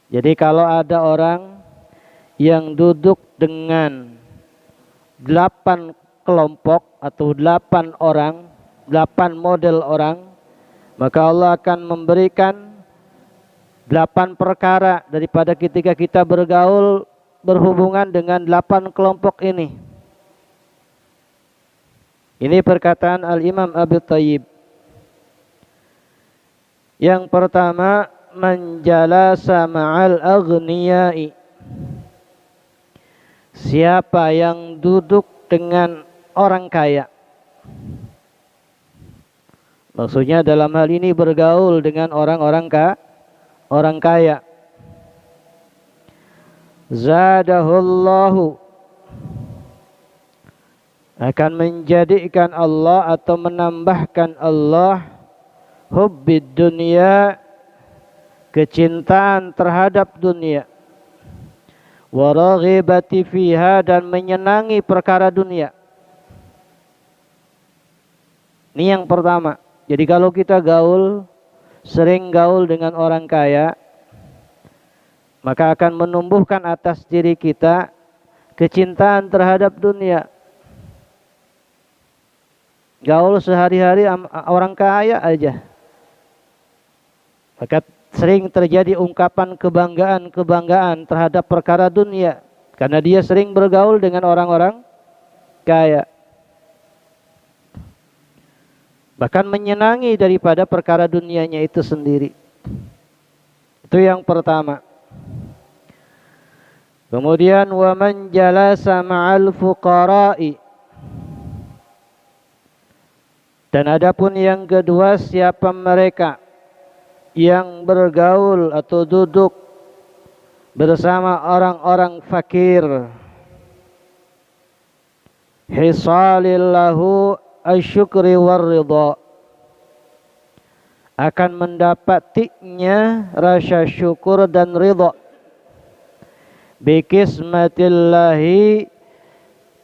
Jadi kalau ada orang yang duduk dengan 8 kelompok atau 8 orang, 8 model orang, maka Allah akan memberikan 8 perkara daripada ketika kita bergaul berhubungan dengan 8 kelompok ini. Ini perkataan Al-Imam Abi Thayyib. Yang pertama, manjalasa ma'al aghniyai. Siapa yang duduk dengan orang kaya. Maksudnya dalam hal ini bergaul dengan orang kaya. Zadahullahu, akan menjadikan Allah atau menambahkan Allah hubbid dunia, kecintaan terhadap dunia, waraghibati fiha, dan menyenangi perkara dunia. Ini yang pertama. Jadi kalau kita sering gaul dengan orang kaya, maka akan menumbuhkan atas diri kita kecintaan terhadap dunia. Gaul sehari-hari orang kaya aja, maka sering terjadi ungkapan kebanggaan terhadap perkara dunia, karena dia sering bergaul dengan orang-orang kaya. Bahkan menyenangi daripada perkara dunianya itu sendiri. Itu yang pertama. Kemudian wa man jalasa ma'al fuqara'i. Dan adapun yang kedua, siapa mereka yang bergaul atau duduk bersama orang-orang fakir, hisalillahu asyukri warridha, akan mendapatinya rasa syukur dan ridha, bikismatillahi,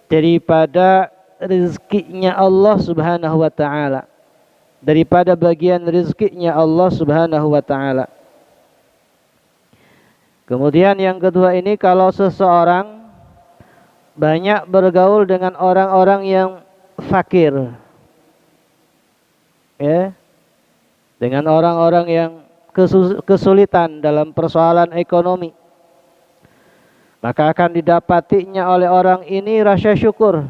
daripada rizkinya Allah subhanahu wa ta'ala, daripada bagian rizkinya Allah subhanahu wa ta'ala. Kemudian yang kedua ini, kalau seseorang banyak bergaul dengan orang-orang yang fakir, ya, dengan orang-orang yang kesulitan dalam persoalan ekonomi, maka akan didapatinya oleh orang ini rasa syukur.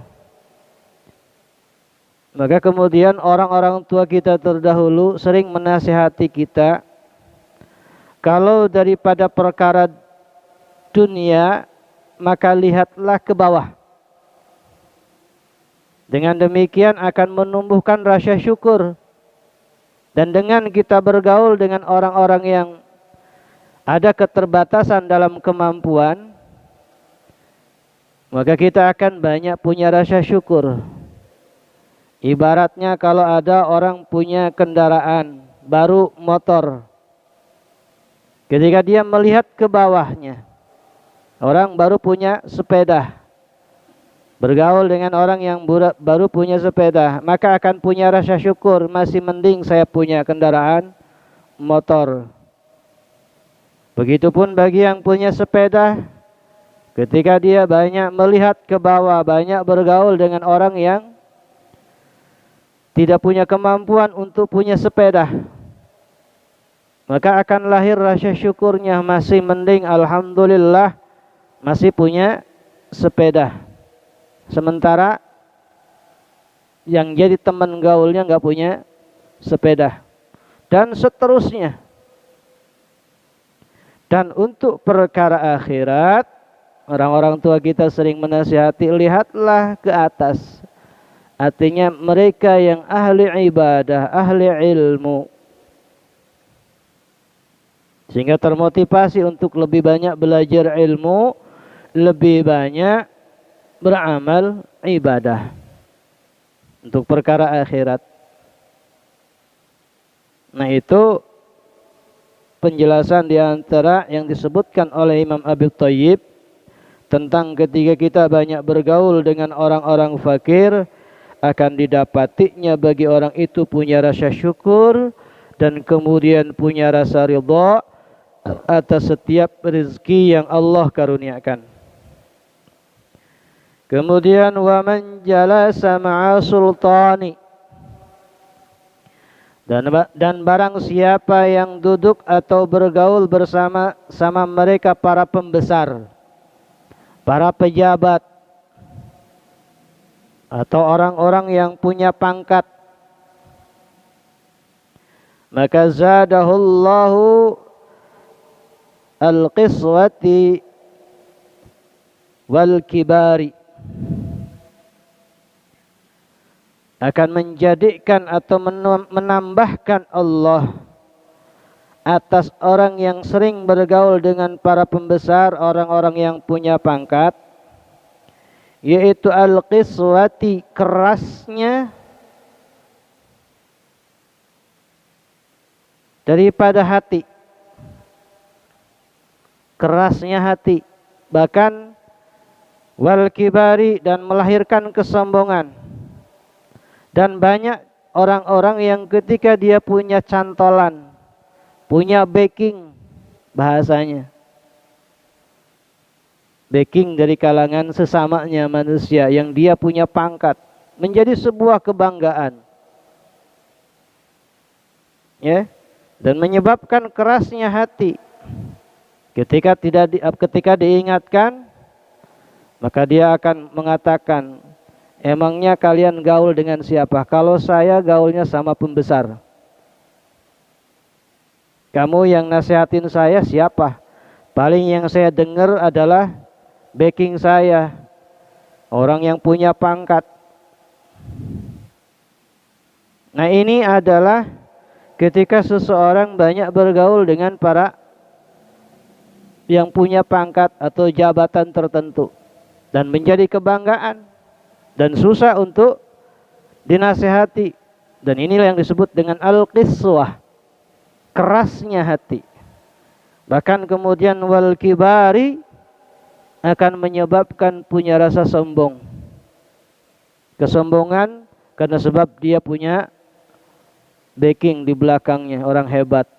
Maka kemudian orang-orang tua kita terdahulu sering menasihati kita, kalau daripada perkara dunia, maka lihatlah ke bawah. Dengan demikian akan menumbuhkan rasa syukur. Dan dengan kita bergaul dengan orang-orang yang ada keterbatasan dalam kemampuan, maka kita akan banyak punya rasa syukur. Ibaratnya kalau ada orang punya kendaraan baru, motor, ketika dia melihat ke bawahnya, orang baru punya sepeda, bergaul dengan orang yang baru punya sepeda, maka akan punya rasa syukur, masih mending saya punya kendaraan motor. Begitupun bagi yang punya sepeda, ketika dia banyak melihat ke bawah, banyak bergaul dengan orang yang tidak punya kemampuan untuk punya sepeda, maka akan lahir rasa syukurnya, masih mending alhamdulillah masih punya sepeda. Sementara yang jadi teman gaulnya nggak punya sepeda, dan seterusnya. Dan untuk perkara akhirat, orang-orang tua kita sering menasihati, lihatlah ke atas. Artinya mereka yang ahli ibadah, ahli ilmu, sehingga termotivasi untuk lebih banyak belajar ilmu, lebih banyak beramal ibadah untuk perkara akhirat. Nah itu penjelasan di antara yang disebutkan oleh Imam Abi Thayyib tentang ketika kita banyak bergaul dengan orang-orang fakir, akan didapatinya bagi orang itu punya rasa syukur dan kemudian punya rasa ridha atas setiap rezeki yang Allah karuniakan. Kemudian wa man jalasa ma'a sultani, dan barang siapa yang duduk atau bergaul bersama mereka para pembesar, para pejabat, atau orang-orang yang punya pangkat, maka zadahullahu al-qiswati wal kibari, akan menjadikan atau menambahkan Allah atas orang yang sering bergaul dengan para pembesar, orang-orang yang punya pangkat, yaitu al-qiswati, kerasnya daripada hati, kerasnya hati, bahkan wal kibari, dan melahirkan kesombongan. Dan banyak orang-orang yang ketika dia punya cantolan, punya backing, bahasanya backing dari kalangan sesamanya manusia, yang dia punya pangkat, menjadi sebuah kebanggaan, ya, dan menyebabkan kerasnya hati. Ketika diingatkan, maka dia akan mengatakan, emangnya kalian gaul dengan siapa? Kalau saya gaulnya sama pembesar. Kamu yang nasihatin saya siapa? Paling yang saya dengar adalah backing saya, orang yang punya pangkat. Nah, ini adalah ketika seseorang banyak bergaul dengan para yang punya pangkat atau jabatan tertentu, dan menjadi kebanggaan dan susah untuk dinasihati. Dan inilah yang disebut dengan al-qiswah, kerasnya hati. Bahkan kemudian wal kibari, akan menyebabkan punya rasa sombong, kesombongan, karena sebab dia punya backing di belakangnya, orang hebat.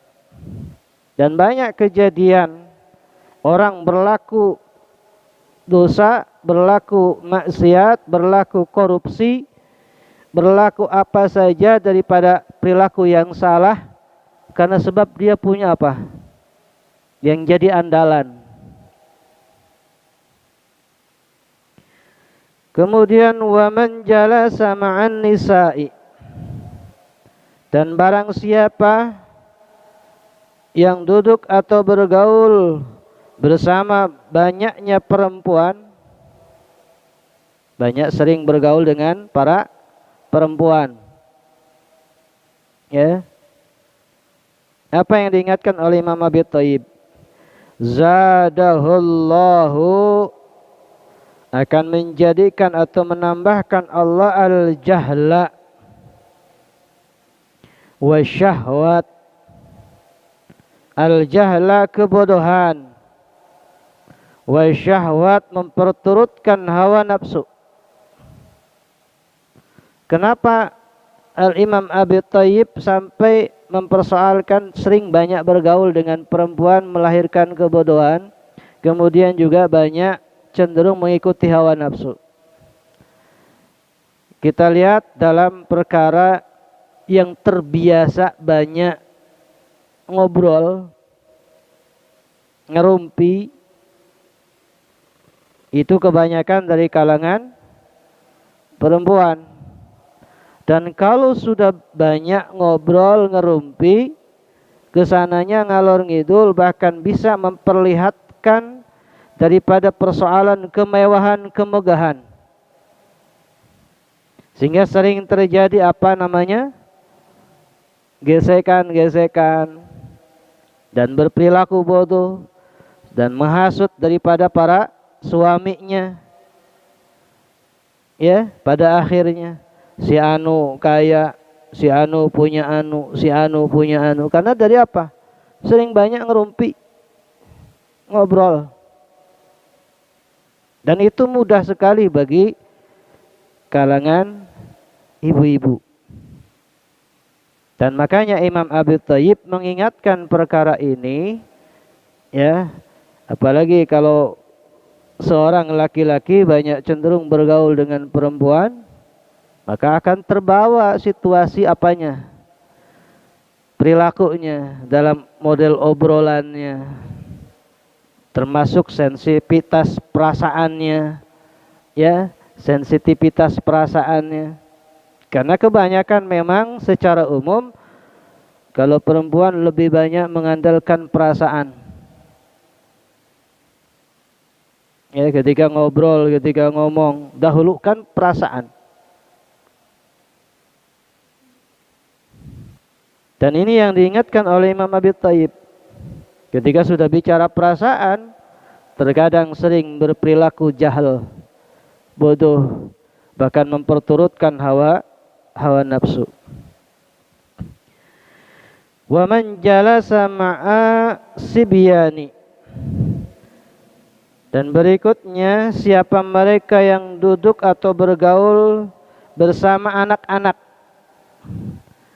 Dan banyak kejadian orang berlaku dosa, berlaku maksiat, berlaku korupsi, berlaku apa saja daripada perilaku yang salah, karena sebab dia punya apa? Yang jadi andalan. Kemudian wa man jalasa ma'an nisa'i, dan barang siapa yang duduk atau bergaul bersama banyaknya perempuan, banyak sering bergaul dengan para perempuan, ya. Apa yang diingatkan oleh Imam Abi Thayyib? Zadahullahu, akan menjadikan atau menambahkan Allah al-jahla wa syahwat. Al-jahla, kebodohan, wa syahwat, memperturutkan hawa nafsu. Kenapa Al-Imam Abi Thayyib sampai mempersoalkan sering banyak bergaul dengan perempuan melahirkan kebodohan, kemudian juga banyak cenderung mengikuti hawa nafsu? Kita lihat dalam perkara yang terbiasa banyak ngobrol, ngerumpi, itu kebanyakan dari kalangan perempuan. Dan kalau sudah banyak ngobrol, ngerumpi, kesananya ngalor ngidul, bahkan bisa memperlihatkan daripada persoalan kemewahan, kemegahan. Sehingga sering terjadi apa namanya? Gesekan-gesekan, dan berperilaku bodoh, dan menghasut daripada para suaminya. Ya, pada akhirnya si anu kaya, si anu punya anu, si anu punya anu. Karena dari apa? sering banyak ngerumpi, ngobrol. Dan itu mudah sekali bagi kalangan ibu-ibu. Dan makanya Imam Abi Thayyib mengingatkan perkara ini, ya, apalagi kalau seorang laki-laki banyak cenderung bergaul dengan perempuan, maka akan terbawa situasi apanya, perilakunya, dalam model obrolannya, termasuk sensitivitas perasaannya, ya, sensitivitas perasaannya. Karena kebanyakan memang secara umum kalau perempuan lebih banyak mengandalkan perasaan. Ya, ketika ngobrol, ketika ngomong, dahulukan perasaan. Dan ini yang diingatkan oleh Imam Abi Thayyib. Ketika sudah bicara perasaan, terkadang sering berperilaku jahil, bodoh, bahkan memperturutkan hawa nafsu. Wa man jalasa ma'a sibyani. Dan berikutnya, siapa mereka yang duduk atau bergaul bersama anak-anak.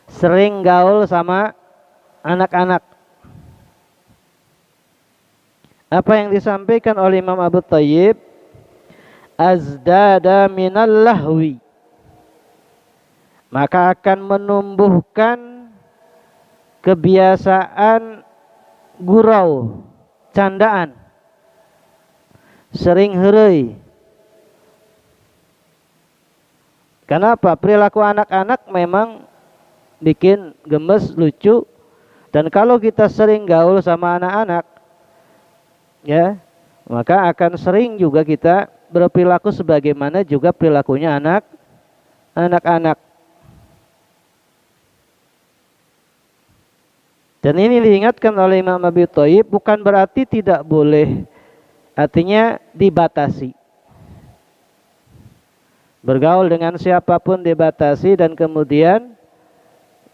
Sering gaul sama anak-anak. Apa yang disampaikan oleh Imam Abu Thayyib? Azdada minal lahwi. Maka akan menumbuhkan kebiasaan gurau, candaan, sering heureuy. Kenapa? Perilaku anak-anak memang bikin gemes, lucu. Dan kalau kita sering gaul sama anak-anak, ya, maka akan sering juga kita berperilaku sebagaimana juga perilakunya anak-anak. Dan ini diingatkan oleh Imam Abi Thayyib, bukan berarti tidak boleh, artinya dibatasi. Bergaul dengan siapapun dibatasi dan kemudian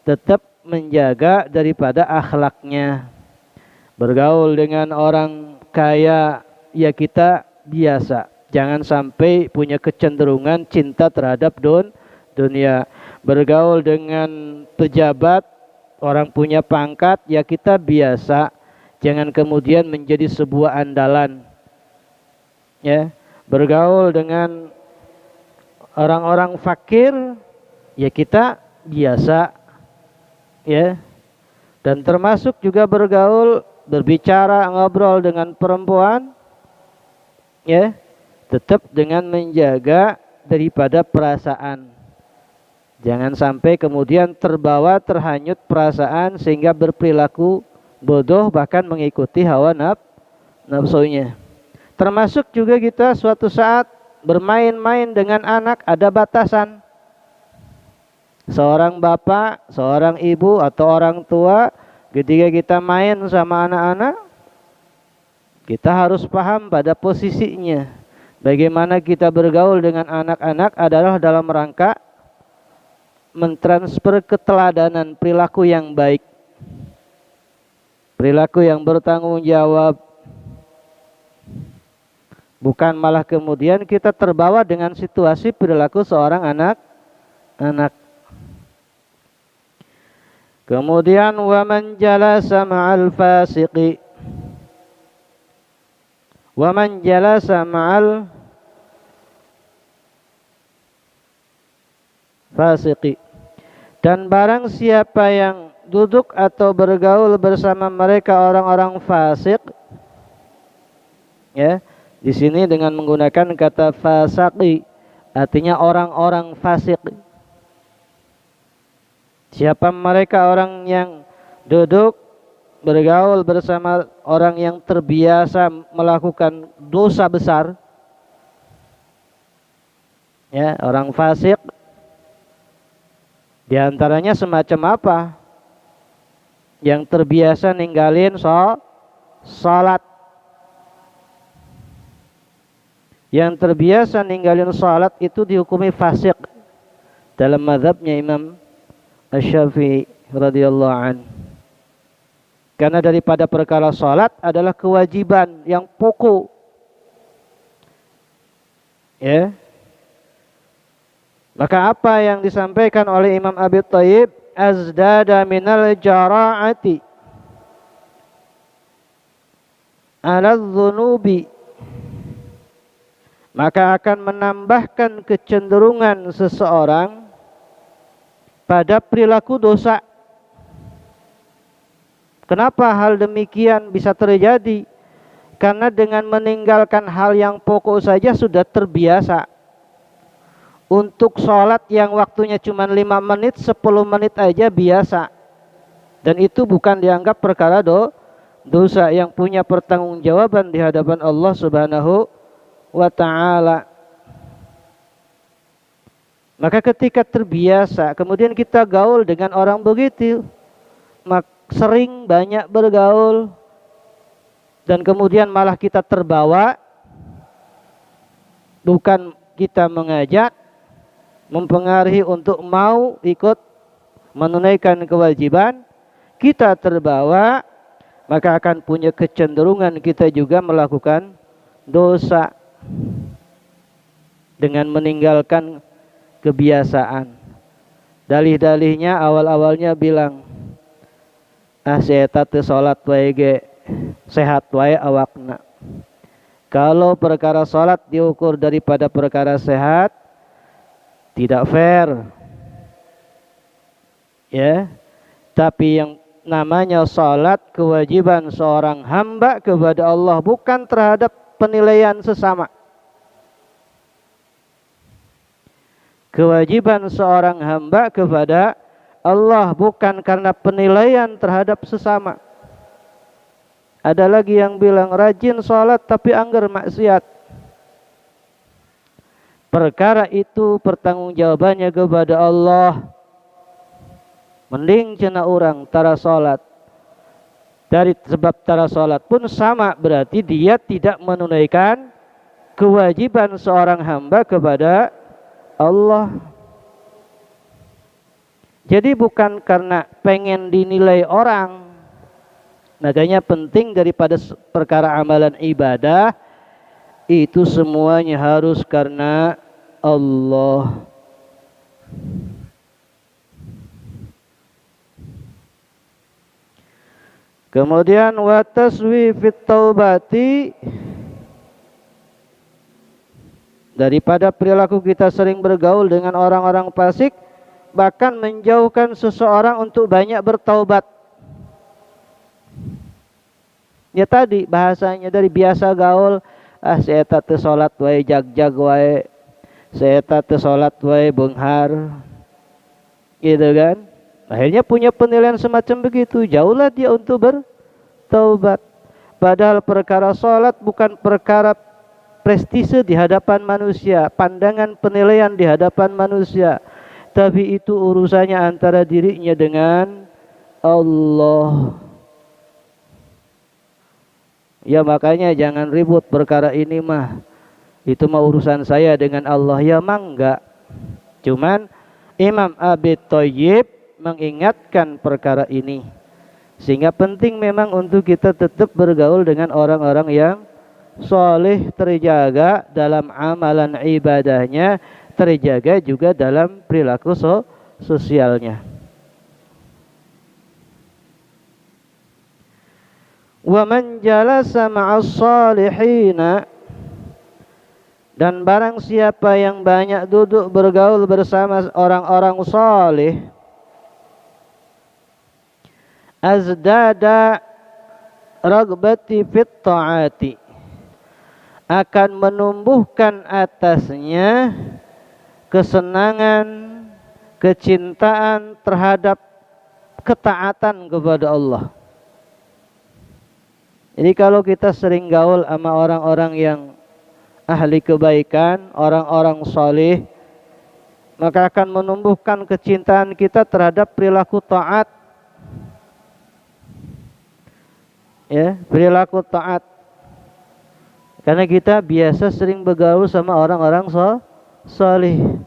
tetap menjaga daripada akhlaknya. Bergaul dengan orang kaya, ya kita biasa. Jangan sampai punya kecenderungan cinta terhadap dunia. Bergaul dengan pejabat, orang punya pangkat, ya kita biasa. Jangan kemudian menjadi sebuah andalan. Ya, bergaul dengan orang-orang fakir, ya kita biasa. Ya. Dan termasuk juga bergaul, berbicara, ngobrol dengan perempuan, ya, tetap dengan menjaga daripada perasaan. Jangan sampai kemudian terbawa, terhanyut perasaan sehingga berperilaku bodoh, bahkan mengikuti hawa nafsunya. Termasuk juga kita suatu saat bermain-main dengan anak, ada batasan. Seorang bapak, seorang ibu atau orang tua, ketika kita main sama anak-anak, kita harus paham pada posisinya. Bagaimana kita bergaul dengan anak-anak adalah dalam rangka mentransfer keteladanan, perilaku yang baik, perilaku yang bertanggung jawab. Bukan malah kemudian kita terbawa dengan situasi perilaku seorang anak. Kemudian wa man jalasa ma'al fasiqi. Wa man jalasa ma'al fasiqi. Dan barang siapa yang duduk atau bergaul bersama mereka orang-orang fasik, ya, di sini dengan menggunakan kata fasaqi, artinya orang-orang fasik. Siapa mereka? Orang yang duduk bergaul bersama orang yang terbiasa melakukan dosa besar. Ya, orang fasik. Di antaranya semacam apa? Yang terbiasa ninggalin salat. Yang terbiasa ninggalin salat itu dihukumi fasik dalam mazhabnya Imam Asy-Syafi'i radhiyallahu an. Karena daripada perkara sholat adalah kewajiban yang pokok. Ya. Maka apa yang disampaikan oleh Imam Abi Thayyib, azdada minal jara'ati ala dzunubi, maka akan menambahkan kecenderungan seseorang pada perilaku dosa. Kenapa hal demikian bisa terjadi? Karena dengan meninggalkan hal yang pokok saja sudah terbiasa. Untuk sholat yang waktunya cuma 5 menit, 10 menit aja biasa. Dan itu bukan dianggap perkara dosa yang punya pertanggungjawaban di hadapan Allah Subhanahu wa ta'ala. Maka ketika terbiasa, kemudian kita gaul dengan orang begitu, sering banyak bergaul, dan kemudian malah kita terbawa, bukan kita mengajak, mempengaruhi untuk mau ikut menunaikan kewajiban, kita terbawa, maka akan punya kecenderungan kita juga melakukan dosa dengan meninggalkan kebiasaan. Dalih-dalihnya awal-awalnya bilang, saya teu salat wae ge sehat wae awakna. Kalau perkara salat diukur daripada perkara sehat, tidak fair. Ya. Tapi yang namanya salat kewajiban seorang hamba kepada Allah, bukan terhadap penilaian sesama. Kewajiban seorang hamba kepada Allah bukan karena penilaian terhadap sesama. Ada lagi yang bilang rajin salat tapi angger maksiat. Perkara itu pertanggungjawabannya kepada Allah. Mending cenah orang tara salat. Dari sebab tara salat pun sama, berarti dia tidak menunaikan kewajiban seorang hamba kepada Allah. Jadi bukan karena pengen dinilai orang. Makanya penting daripada perkara amalan ibadah itu semuanya harus karena Allah. Kemudian wa taswifit taubati, daripada perilaku kita sering bergaul dengan orang-orang fasik, bahkan menjauhkan seseorang untuk banyak bertaubat. Ya tadi bahasanya dari biasa gaul, saya teu salat wae jag-jag wae, saya teu salat wae beunghar, gitu kan. Akhirnya punya penilaian semacam begitu, jauhlah dia untuk bertaubat. Padahal perkara salat bukan perkara prestise di hadapan manusia, pandangan penilaian di hadapan manusia, tapi itu urusannya antara dirinya dengan Allah. Ya makanya jangan ribut perkara ini mah, itu mah urusan saya dengan Allah. Ya mang enggak. Cuman Imam Abi Thayyib mengingatkan perkara ini, sehingga penting memang untuk kita tetap bergaul dengan orang-orang yang soleh, terjaga dalam amalan ibadahnya, terjaga juga dalam perilaku sosialnya. Wa man jalasa ma'as salihina, dan barang siapa yang banyak duduk bergaul bersama orang-orang saleh, azdada ragbati fit ta'ati, akan menumbuhkan atasnya kesenangan, kecintaan terhadap ketaatan kepada Allah. Jadi kalau kita sering gaul sama orang-orang yang ahli kebaikan, orang-orang saleh, maka akan menumbuhkan kecintaan kita terhadap perilaku taat. Ya, perilaku taat. Karena kita biasa sering bergaul sama orang-orang saleh.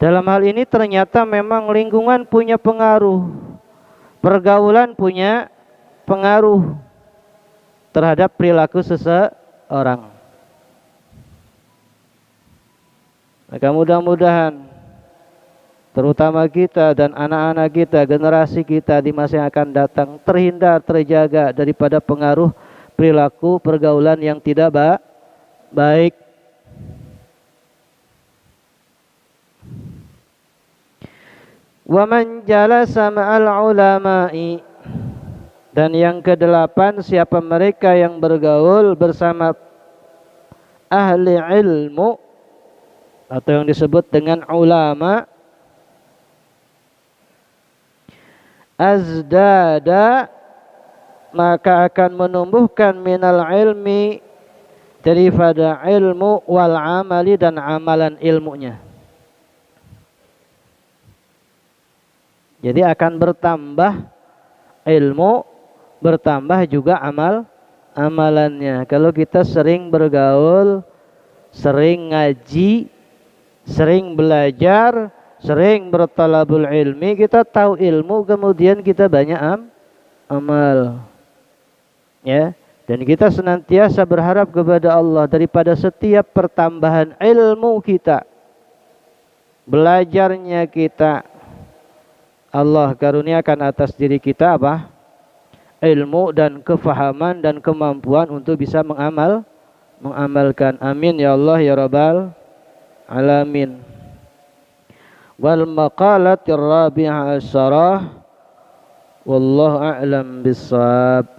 Dalam hal ini ternyata memang lingkungan punya pengaruh, pergaulan punya pengaruh terhadap perilaku seseorang. Maka mudah-mudahan terutama kita dan anak-anak kita, generasi kita di masa yang akan datang terhindar, terjaga daripada pengaruh perilaku pergaulan yang tidak baik. Wa man jalasa ma'al ulama'i, dan yang kedelapan, siapa mereka yang bergaul bersama ahli ilmu atau yang disebut dengan ulama, azdada, maka akan menumbuhkan minal ilmi, daripada ilmu, wal amali, dan amalan ilmunya. Jadi akan bertambah ilmu, bertambah juga amalannya. Kalau kita sering bergaul, sering ngaji, sering belajar, sering bertalabul ilmi, kita tahu ilmu, kemudian kita banyak amal. Ya, dan kita senantiasa berharap kepada Allah daripada setiap pertambahan ilmu kita, belajarnya kita, Allah karuniakan atas diri kita apa? Ilmu dan kefahaman dan kemampuan untuk bisa mengamalkan. Amin ya Allah ya Rabbal alamin. Wal maqalatir rabi'ah asyarah wallahu a'lam bissawab.